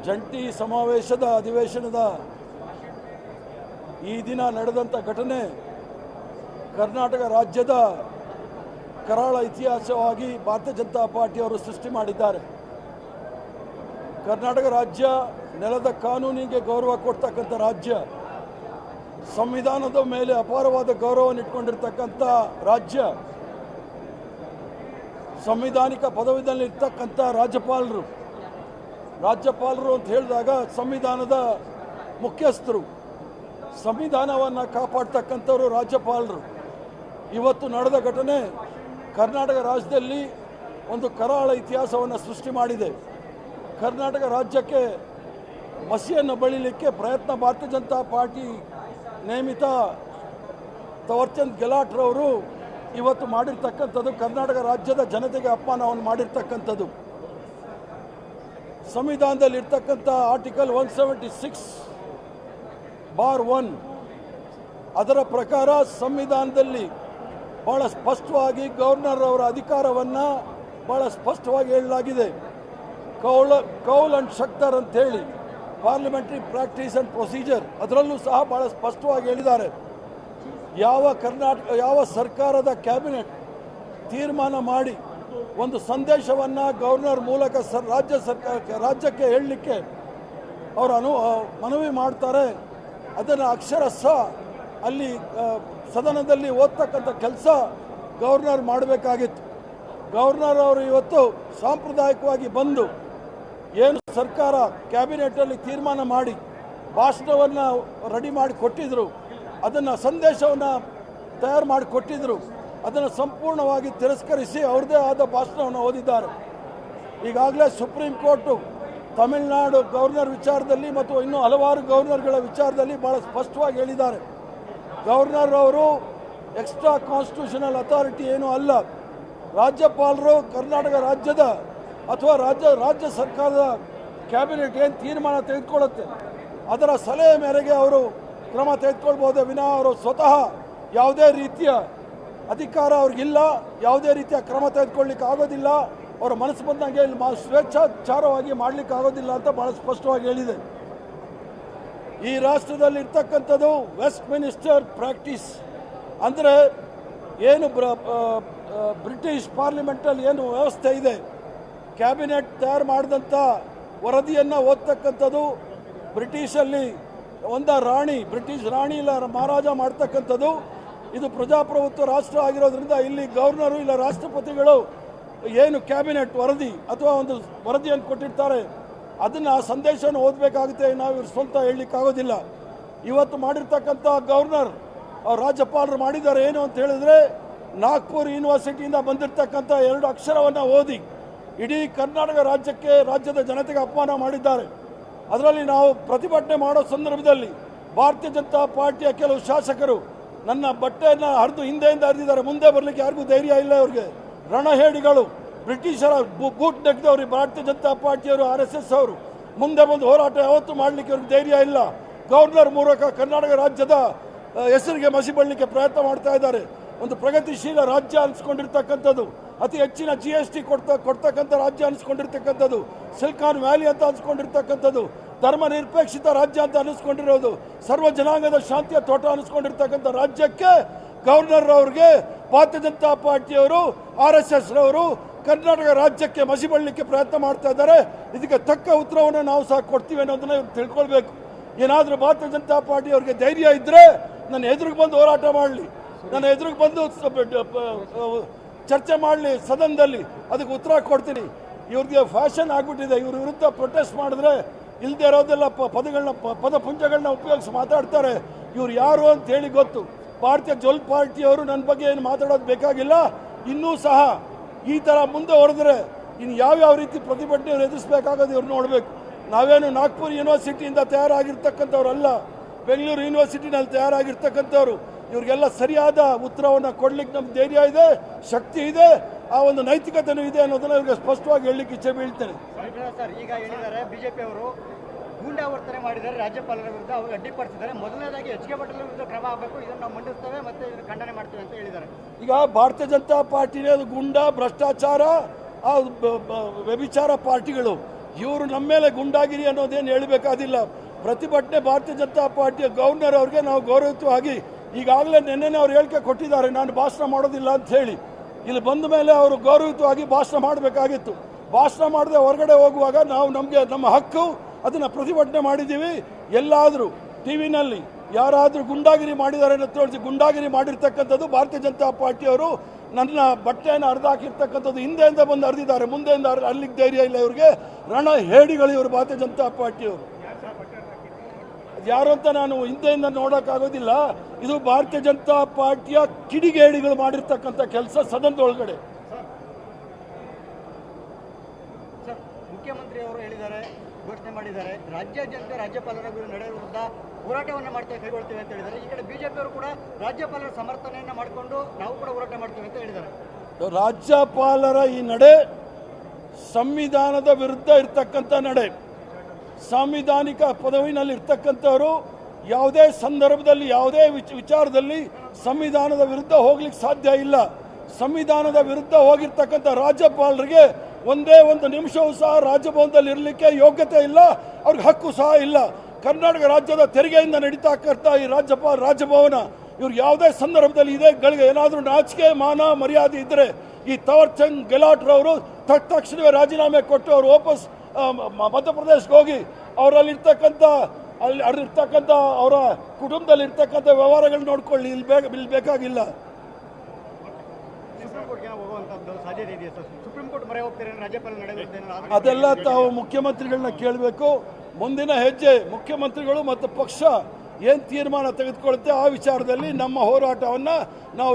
ಜಂಟಿ ಸಮಾವೇಶದ ಅಧಿವೇಶನದ ಈ ದಿನ ನಡೆದಂಥ ಘಟನೆ ಕರ್ನಾಟಕ ರಾಜ್ಯದ ಕರಾಳ ಇತಿಹಾಸವಾಗಿ ಭಾರತೀಯ ಜನತಾ ಪಾರ್ಟಿಯವರು ಸೃಷ್ಟಿ ಮಾಡಿದ್ದಾರೆ. ಕರ್ನಾಟಕ ರಾಜ್ಯ ನೆಲದ ಕಾನೂನಿಗೆ ಗೌರವ ಕೊಡ್ತಕ್ಕಂಥ ರಾಜ್ಯ, ಸಂವಿಧಾನದ ಮೇಲೆ ಅಪಾರವಾದ ಗೌರವವನ್ನು ಇಟ್ಕೊಂಡಿರ್ತಕ್ಕಂಥ ರಾಜ್ಯ, ಸಂವಿಧಾನಿಕ ಪದವಿಯಲ್ಲಿ ಇರ್ತಕ್ಕಂಥ ರಾಜ್ಯಪಾಲರು ಅಂತ ಹೇಳಿದಾಗ ಸಂವಿಧಾನದ ಮುಖ್ಯಸ್ಥರು, ಸಂವಿಧಾನವನ್ನು ಕಾಪಾಡ್ತಕ್ಕಂಥವರು ರಾಜ್ಯಪಾಲರು. ಇವತ್ತು ನಡೆದ ಘಟನೆ ಕರ್ನಾಟಕ ರಾಜ್ಯದಲ್ಲಿ ಒಂದು ಕರಾಳ ಇತಿಹಾಸವನ್ನು ಸೃಷ್ಟಿ ಮಾಡಿದೆ. ಕರ್ನಾಟಕ ರಾಜ್ಯಕ್ಕೆ ಮಸಿಯನ್ನು ಬಳಿಲಿಕ್ಕೆ ಪ್ರಯತ್ನ ಭಾರತೀಯ ಜನತಾ ಪಾರ್ಟಿ ನೇಮಿತ ತವರ್ಚಂದ್ ಗೆಲಾಟ್ರವರು ಇವತ್ತು ಮಾಡಿರ್ತಕ್ಕಂಥದ್ದು ಕರ್ನಾಟಕ ರಾಜ್ಯದ ಜನತೆಗೆ ಅಪಮಾನವನ್ನು ಮಾಡಿರ್ತಕ್ಕಂಥದ್ದು. ಸಂವಿಧಾನದಲ್ಲಿ ಇರ್ತಕ್ಕಂಥ ಆರ್ಟಿಕಲ್ 176(1) ಅದರ ಪ್ರಕಾರ ಸಂವಿಧಾನದಲ್ಲಿ ಬಹಳ ಸ್ಪಷ್ಟವಾಗಿ ಗವರ್ನರ್ ಅವರ ಅಧಿಕಾರವನ್ನು ಬಹಳ ಸ್ಪಷ್ಟವಾಗಿ ಹೇಳಲಾಗಿದೆ. ಕೌಲ್ ಅಂಡ್ ಶಕ್ತರ್ ಅಂತ ಹೇಳಿ ಪಾರ್ಲಿಮೆಂಟರಿ ಪ್ರಾಕ್ಟೀಸ್ ಅಂಡ್ ಪ್ರೊಸೀಜರ್ ಅದರಲ್ಲೂ ಸಹ ಬಹಳ ಸ್ಪಷ್ಟವಾಗಿ ಹೇಳಿದ್ದಾರೆ. ಯಾವ ಸರ್ಕಾರದ ಕ್ಯಾಬಿನೆಟ್ ತೀರ್ಮಾನ ಮಾಡಿ ಒಂದು ಸಂದೇಶವನ್ನು ಗವರ್ನರ್ ಮೂಲಕ ರಾಜ್ಯಕ್ಕೆ ಹೇಳಲಿಕ್ಕೆ ಅವರು ಮನವಿ ಮಾಡ್ತಾರೆ, ಅದನ್ನು ಅಕ್ಷರಶಃ ಅಲ್ಲಿ ಸದನದಲ್ಲಿ ಓದ್ತಕ್ಕಂಥ ಕೆಲಸ ಗವರ್ನರ್ ಮಾಡಬೇಕಾಗಿತ್ತು. ಗವರ್ನರ್ ಅವರು ಇವತ್ತು ಸಾಂಪ್ರದಾಯಿಕವಾಗಿ ಬಂದು ಏನು ಸರ್ಕಾರ ಕ್ಯಾಬಿನೆಟಲ್ಲಿ ತೀರ್ಮಾನ ಮಾಡಿ ಭಾಷಣವನ್ನು ರೆಡಿ ಮಾಡಿ ಕೊಟ್ಟಿದ್ದರು, ಅದನ್ನು ಸಂದೇಶವನ್ನು ತಯಾರು ಮಾಡಿ ಕೊಟ್ಟಿದ್ದರು, ಅದನ್ನು ಸಂಪೂರ್ಣವಾಗಿ ತಿರಸ್ಕರಿಸಿ ಅವ್ರದ್ದೇ ಆದ ಭಾಷಣವನ್ನು ಓದಿದ್ದಾರೆ. ಈಗಾಗಲೇ ಸುಪ್ರೀಂ ಕೋರ್ಟು ತಮಿಳುನಾಡು ಗವರ್ನರ್ ವಿಚಾರದಲ್ಲಿ ಮತ್ತು ಇನ್ನೂ ಹಲವಾರು ಗವರ್ನರ್ಗಳ ವಿಚಾರದಲ್ಲಿ ಭಾಳ ಸ್ಪಷ್ಟವಾಗಿ ಹೇಳಿದ್ದಾರೆ. ಗವರ್ನರ್ ಅವರು ಎಕ್ಸ್ಟ್ರಾ ಕಾನ್ಸ್ಟಿಟ್ಯೂಷನಲ್ ಅಥಾರಿಟಿ ಏನೂ ಅಲ್ಲ. ರಾಜ್ಯಪಾಲರು ಕರ್ನಾಟಕ ರಾಜ್ಯದ ಅಥವಾ ರಾಜ್ಯ ಸರ್ಕಾರದ ಕ್ಯಾಬಿನೆಟ್ ಏನು ತೀರ್ಮಾನ ತೆಗೆದುಕೊಳ್ಳುತ್ತೆ ಅದರ ಸಲಹೆ ಮೇರೆಗೆ ಅವರು ಕ್ರಮ ತೆಗೆದುಕೊಳ್ಬಹುದೇ ವಿನಃ ಅವರು ಸ್ವತಃ ಯಾವುದೇ ರೀತಿಯ ಅಧಿಕಾರ ಅವ್ರಿಗಿಲ್ಲ, ಯಾವುದೇ ರೀತಿಯ ಕ್ರಮ ತೆಗೆದುಕೊಳ್ಳಿಕ್ಕೆ ಆಗೋದಿಲ್ಲ, ಅವರ ಮನಸ್ಸು ಬಂದಂಗೆ ಸ್ವೇಚ್ಛಾಚಾರವಾಗಿ ಮಾಡಲಿಕ್ಕೆ ಆಗೋದಿಲ್ಲ ಅಂತ ಭಾಳ ಸ್ಪಷ್ಟವಾಗಿ ಹೇಳಿದೆ. ಈ ರಾಷ್ಟ್ರದಲ್ಲಿ ಇರ್ತಕ್ಕಂಥದ್ದು ವೆಸ್ಟ್ ಮಿನಿಸ್ಟರ್ ಪ್ರಾಕ್ಟೀಸ್ ಅಂದರೆ ಏನು ಬ್ರಿಟಿಷ್ ಪಾರ್ಲಿಮೆಂಟಲ್ಲಿ ಏನು ವ್ಯವಸ್ಥೆ ಇದೆ, ಕ್ಯಾಬಿನೆಟ್ ತಯಾರು ಮಾಡಿದಂಥ ವರದಿಯನ್ನು ಓದ್ತಕ್ಕಂಥದ್ದು ಬ್ರಿಟಿಷಲ್ಲಿ ಬ್ರಿಟಿಷ್ ರಾಣಿ ಇಲ್ಲ ಮಹಾರಾಜ ಮಾಡ್ತಕ್ಕಂಥದ್ದು. ಇದು ಪ್ರಜಾಪ್ರಭುತ್ವ ರಾಷ್ಟ್ರ ಆಗಿರೋದ್ರಿಂದ ಇಲ್ಲಿ ಗವರ್ನರು ಇಲ್ಲ ರಾಷ್ಟ್ರಪತಿಗಳು ಏನು ಕ್ಯಾಬಿನೆಟ್ ವರದಿ ಅಥವಾ ಒಂದು ವರದಿಯನ್ನು ಕೊಟ್ಟಿರ್ತಾರೆ ಅದನ್ನು ಆ ಸಂದೇಶವನ್ನು ಓದಬೇಕಾಗುತ್ತೆ. ನಾವು ಇವ್ರು ಸ್ವಂತ ಹೇಳಲಿಕ್ಕಾಗೋದಿಲ್ಲ. ಇವತ್ತು ಮಾಡಿರ್ತಕ್ಕಂಥ ಗವರ್ನರ್ ರಾಜ್ಯಪಾಲರು ಮಾಡಿದ್ದಾರೆ ಏನು ಅಂತ ಹೇಳಿದ್ರೆ, ನಾಗ್ಪುರ್ ಯೂನಿವರ್ಸಿಟಿಯಿಂದ ಬಂದಿರತಕ್ಕಂಥ 2 ಅಕ್ಷರವನ್ನು ಓದಿ ಇಡೀ ಕರ್ನಾಟಕ ರಾಜ್ಯದ ಜನತೆಗೆ ಅಪಮಾನ ಮಾಡಿದ್ದಾರೆ. ಅದರಲ್ಲಿ ನಾವು ಪ್ರತಿಭಟನೆ ಮಾಡೋ ಸಂದರ್ಭದಲ್ಲಿ ಭಾರತೀಯ ಜನತಾ ಪಾರ್ಟಿಯ ಕೆಲವು ಶಾಸಕರು ನನ್ನ ಬಟ್ಟೆಯನ್ನು ಹರಿದು ಹಿಂದೆಯಿಂದ ಹರಿದಿದ್ದಾರೆ. ಮುಂದೆ ಬರಲಿಕ್ಕೆ ಯಾರಿಗೂ ಧೈರ್ಯ ಇಲ್ಲ. ಅವ್ರಿಗೆ ರಣಹೇಡಿಗಳು, ಬ್ರಿಟಿಷರ ಬೂಟ್ ನೆಗೆದವರು ಭಾರತೀಯ ಜನತಾ ಪಾರ್ಟಿಯವರು, RSS ಅವರು ಮುಂದೆ ಬಂದು ಹೋರಾಟ ಯಾವತ್ತೂ ಮಾಡಲಿಕ್ಕೆ ಅವ್ರಿಗೆ ಧೈರ್ಯ ಇಲ್ಲ. ಗವರ್ನರ್ ಮೂಲಕ ಕರ್ನಾಟಕ ರಾಜ್ಯದ ಹೆಸರಿಗೆ ಮಸಿ ಬಳ್ಳಲಿಕ್ಕೆ ಪ್ರಯತ್ನ ಮಾಡ್ತಾ ಇದ್ದಾರೆ. ಒಂದು ಪ್ರಗತಿಶೀಲ ರಾಜ್ಯ ಅನಿಸ್ಕೊಂಡಿರ್ತಕ್ಕಂಥದ್ದು, ಅತಿ ಹೆಚ್ಚಿನ GST ಕೊಡ್ತಕ್ಕಂಥ ರಾಜ್ಯ ಅನಿಸ್ಕೊಂಡಿರ್ತಕ್ಕಂಥದ್ದು, ಸಿಲಿಕಾನ್ ವ್ಯಾಲಿ ಅಂತ ಅನಿಸ್ಕೊಂಡಿರ್ತಕ್ಕಂಥದ್ದು, ಧರ್ಮ ನಿರಪೇಕ್ಷಿತ ರಾಜ್ಯ ಅಂತ ಅನಿಸ್ಕೊಂಡಿರೋದು, ಸರ್ವ ಜನಾಂಗದ ಶಾಂತಿಯ ತೋಟ ಅನಿಸ್ಕೊಂಡಿರ್ತಕ್ಕಂಥ ರಾಜ್ಯಕ್ಕೆ ಗವರ್ನರ್ ಅವ್ರಿಗೆ ಭಾರತೀಯ ಜನತಾ ಪಾರ್ಟಿಯವರು, RSS ರವರು ಕರ್ನಾಟಕ ರಾಜ್ಯಕ್ಕೆ ಮಸಿ ಬಳ್ಳಲಿಕ್ಕೆ ಪ್ರಯತ್ನ ಮಾಡ್ತಾ ಇದ್ದಾರೆ. ಇದಕ್ಕೆ ತಕ್ಕ ಉತ್ತರವನ್ನು ನಾವು ಸಹ ಕೊಡ್ತೀವಿ ಅನ್ನೋದನ್ನ ತಿಳ್ಕೊಳ್ಬೇಕು. ಏನಾದರೂ ಭಾರತೀಯ ಜನತಾ ಪಾರ್ಟಿಯವ್ರಿಗೆ ಧೈರ್ಯ ಇದ್ದರೆ ನನ್ನ ಎದುರಿಗೆ ಬಂದು ಹೋರಾಟ ಮಾಡಲಿ, ನನ್ನ ಎದುರಿಗೆ ಬಂದು ಚರ್ಚೆ ಮಾಡಲಿ ಸದನದಲ್ಲಿ, ಅದಕ್ಕೆ ಉತ್ತರ ಕೊಡ್ತೀನಿ. ಇವ್ರಿಗೆ ಫ್ಯಾಷನ್ ಆಗಿಬಿಟ್ಟಿದೆ. ಇವ್ರ ವಿರುದ್ಧ ಪ್ರೊಟೆಸ್ಟ್ ಮಾಡಿದ್ರೆ ಇಲ್ಲದೆ ಇರೋದೆಲ್ಲ ಪದಪುಂಜಗಳನ್ನ ಉಪಯೋಗಿಸಿ ಮಾತಾಡ್ತಾರೆ. ಇವ್ರು ಯಾರು ಅಂತ ಹೇಳಿ ಗೊತ್ತು. ಭಾರತೀಯ ಜನತಾ ಪಾರ್ಟಿಯವರು ನನ್ನ ಬಗ್ಗೆ ಏನು ಮಾತಾಡೋದು ಬೇಕಾಗಿಲ್ಲ. ಇನ್ನೂ ಸಹ ಈ ಥರ ಮುಂದೆ ಹೊಡೆದ್ರೆ ಇನ್ನು ಯಾವ್ಯಾವ ರೀತಿ ಪ್ರತಿಭಟನೆ ಎದುರಿಸಬೇಕಾಗೋದು ಇವ್ರು ನೋಡಬೇಕು. ನಾವೇನು ನಾಗ್ಪುರ್ ಯೂನಿವರ್ಸಿಟಿಯಿಂದ ತಯಾರಾಗಿರ್ತಕ್ಕಂಥವ್ರಲ್ಲ, ಬೆಂಗಳೂರು ಯೂನಿವರ್ಸಿಟಿನಲ್ಲಿ ತಯಾರಾಗಿರ್ತಕ್ಕಂಥವ್ರು. ಇವ್ರಿಗೆಲ್ಲ ಸರಿಯಾದ ಉತ್ತರವನ್ನು ಕೊಡ್ಲಿಕ್ಕೆ ನಮ್ಗೆ ಧೈರ್ಯ ಇದೆ, ಶಕ್ತಿ ಇದೆ, ಆ ಒಂದು ನೈತಿಕತೆಯೂ ಇದೆ ಅನ್ನೋದನ್ನ ಇವ್ರಿಗೆ ಸ್ಪಷ್ಟವಾಗಿ ಹೇಳಲಿಕ್ಕೆ ಇಚ್ಛೆ ಬೀಳ್ತೇನೆ. ಸರ್, ಈಗ ಹೇಳಿದ್ದಾರೆ ಬಿಜೆಪಿ ಅವರು ಗೂಂಡಾವರ್ತನೆ ಮಾಡಿದ್ದಾರೆ, ರಾಜ್ಯಪಾಲರ ವಿರುದ್ಧ ಅವರು ಅಡ್ಡಿಪಡಿಸಿದ್ದಾರೆ. ಮೊದಲನೇದಾಗಿ HK ಪಾಟೀಲ್ ವಿರುದ್ಧ ಕ್ರಮ ಆಗಬೇಕು, ಇದನ್ನು ನಾವು ಮಂಡಿಸ್ತೇವೆ ಮತ್ತು ಇದನ್ನು ಖಂಡನೆ ಮಾಡ್ತೇವೆ ಅಂತ ಹೇಳಿದ್ದಾರೆ. ಈಗ ಭಾರತೀಯ ಜನತಾ ಪಾರ್ಟಿನೇ ಅದು ಗುಂಡಾ, ಭ್ರಷ್ಟಾಚಾರ, ವ್ಯಭಿಚಾರ ಪಾರ್ಟಿಗಳು. ಇವರು ನಮ್ಮ ಮೇಲೆ ಗುಂಡಾಗಿರಿ ಅನ್ನೋದೇನು ಹೇಳಬೇಕಾದಿಲ್ಲ. ಪ್ರತಿಭಟನೆ ಭಾರತೀಯ ಜನತಾ ಪಾರ್ಟಿಯ ಗವರ್ನರ್ ಅವ್ರಿಗೆ ನಾವು ಗೌರವಯುತವಾಗಿ ಈಗಾಗಲೇ ನಿನ್ನೆ ಅವ್ರು ಹೇಳಿಕೆ ಕೊಟ್ಟಿದ್ದಾರೆ, ನಾನು ಭಾಷಣ ಮಾಡೋದಿಲ್ಲ ಅಂತ ಹೇಳಿ. ಇಲ್ಲಿ ಬಂದ ಮೇಲೆ ಅವರು ಗೌರವಯುತವಾಗಿ ಭಾಷಣ ಮಾಡಬೇಕಾಗಿತ್ತು. ಭಾಷಣ ಮಾಡದೆ ಹೊರಗಡೆ ಹೋಗುವಾಗ ನಾವು ನಮ್ಮ ಹಕ್ಕು ಅದನ್ನು ಪ್ರತಿಭಟನೆ ಮಾಡಿದ್ದೀವಿ. ಎಲ್ಲಾದರೂ ಟಿ ವಿನಲ್ಲಿ ಯಾರಾದರೂ ಗುಂಡಾಗಿರಿ ಮಾಡಿದ್ದಾರೆ ಅಂತ ತೋರಿಸಿ, ಗುಂಡಾಗಿರಿ ಮಾಡಿರ್ತಕ್ಕಂಥದ್ದು ಭಾರತೀಯ ಜನತಾ ಪಾರ್ಟಿಯವರು ನನ್ನ ಬಟ್ಟೆಯನ್ನು ಹರಿದಾಕಿರ್ತಕ್ಕಂಥದ್ದು. ಹಿಂದೆಯಿಂದ ಬಂದು ಹರಿದಿದ್ದಾರೆ, ಮುಂದೆಯಿಂದ ಅಲ್ಲಿಗೆ ಧೈರ್ಯ ಇಲ್ಲ ಇವರಿಗೆ. ರಣ ಹೇಡಿಗಳು ಇವರು ಭಾರತೀಯ ಜನತಾ ಪಾರ್ಟಿಯವರು. ಯಾರು ಅಂತ ನಾನು ಹಿಂದೆಯಿಂದ ನೋಡೋಕ್ಕಾಗೋದಿಲ್ಲ. ಇದು ಭಾರತೀಯ ಜನತಾ ಪಾರ್ಟಿಯ ಕಿಡಿಗೇಡಿಗಳು ಮಾಡಿರ್ತಕ್ಕಂಥ ಕೆಲಸ ಸದನದೊಳಗಡೆ. ಸರ್, ಮುಖ್ಯಮಂತ್ರಿ ಅವರು ಹೇಳಿದ್ದಾರೆ, ಘೋಷಣೆ ಮಾಡಿದ್ದಾರೆ, ರಾಜ್ಯಾದ್ಯಂತ ರಾಜ್ಯಪಾಲರ ನಡೆ ವಿರುದ್ಧ ಹೋರಾಟವನ್ನು ಕೈಗೊಳ್ತೇವೆ ಅಂತ ಹೇಳಿದ್ದಾರೆ. ಈ ಕಡೆ ಬಿಜೆಪಿಯವರು ಕೂಡ ರಾಜ್ಯಪಾಲರ ಸಮರ್ಥನೆಯನ್ನು ಮಾಡಿಕೊಂಡು ನಾವು ಕೂಡ ಹೋರಾಟ ಮಾಡ್ತೇವೆ ಅಂತ ಹೇಳಿದ್ದಾರೆ. ರಾಜ್ಯಪಾಲರ ಈ ನಡೆ ಸಂವಿಧಾನದ ವಿರುದ್ಧ ಇರ್ತಕ್ಕಂಥ ನಡೆ. ಸಾಂವಿಧಾನಿಕ ಪದವಿನಲ್ಲಿ ಇರ್ತಕ್ಕಂಥವರು ಯಾವುದೇ ಸಂದರ್ಭದಲ್ಲಿ ಯಾವುದೇ ವಿಚಾರದಲ್ಲಿ ಸಂವಿಧಾನದ ವಿರುದ್ಧ ಹೋಗ್ಲಿಕ್ಕೆ ಸಾಧ್ಯ ಇಲ್ಲ. ಸಂವಿಧಾನದ ವಿರುದ್ಧ ಹೋಗಿರ್ತಕ್ಕಂಥ ರಾಜ್ಯಪಾಲರಿಗೆ ಒಂದೇ ಒಂದು ನಿಮಿಷವೂ ಸಹ ರಾಜಭವನದಲ್ಲಿ ಇರಲಿಕ್ಕೆ ಯೋಗ್ಯತೆ ಇಲ್ಲ, ಅವ್ರಿಗೆ ಹಕ್ಕು ಸಹ ಇಲ್ಲ. ಕರ್ನಾಟಕ ರಾಜ್ಯದ ತೆರಿಗೆಯಿಂದ ನಡೀತಕ್ಕಂಥ ಈ ರಾಜಭವನ ಇವ್ರು ಯಾವುದೇ ಸಂದರ್ಭದಲ್ಲಿ ಇದೇ ಗಳಿಗೆ ಏನಾದರೂ ನಾಚಿಕೆ ಮಾನ ಮರ್ಯಾದೆ ಇದ್ದರೆ ಈ ಥಾವರ್ ಚಂದ್ ಗೆಹ್ಲೋಟ್ ರವರು ತಕ್ಷಣವೇ ರಾಜೀನಾಮೆ ಕೊಟ್ಟು ಅವರು ವಾಪಸ್ ಮಧ್ಯಪ್ರದೇಶಕ್ಕೆ ಹೋಗಿ ಅವರಲ್ಲಿರ್ತಕ್ಕಂಥ ಅವರ ಕುಟುಂಬದಲ್ಲಿ ಇರ್ತಕ್ಕಂಥ ವ್ಯವಹಾರಗಳು ನೋಡ್ಕೊಳ್ಳಿ. ಇಲ್ಲಿ ಬೇಕಾಗಿಲ್ಲ. ಸುಪ್ರೀಂ ಕೋರ್ಟ್ಗೆ ಹೋಗುವಂಥದ್ದು ಸಾಧ್ಯತೆ ಇದೆಯಾ ಸರ್? ಸುಪ್ರೀಂ ಕೋರ್ಟ್ ಮೊರೆ ಹೋಗ್ತಾರೆ ರಾಜ್ಯಪಾಲ ನಡೆ ಅದೆಲ್ಲ ತಾವು ಮುಖ್ಯಮಂತ್ರಿಗಳನ್ನ ಕೇಳಬೇಕು. ಮುಂದಿನ ಹೆಜ್ಜೆ ಮುಖ್ಯಮಂತ್ರಿಗಳು ಮತ್ತು ಪಕ್ಷ ಏನು ತೀರ್ಮಾನ ತೆಗೆದುಕೊಳ್ಳುತ್ತೆ ಆ ವಿಚಾರದಲ್ಲಿ ನಮ್ಮ ಹೋರಾಟವನ್ನು ನಾವು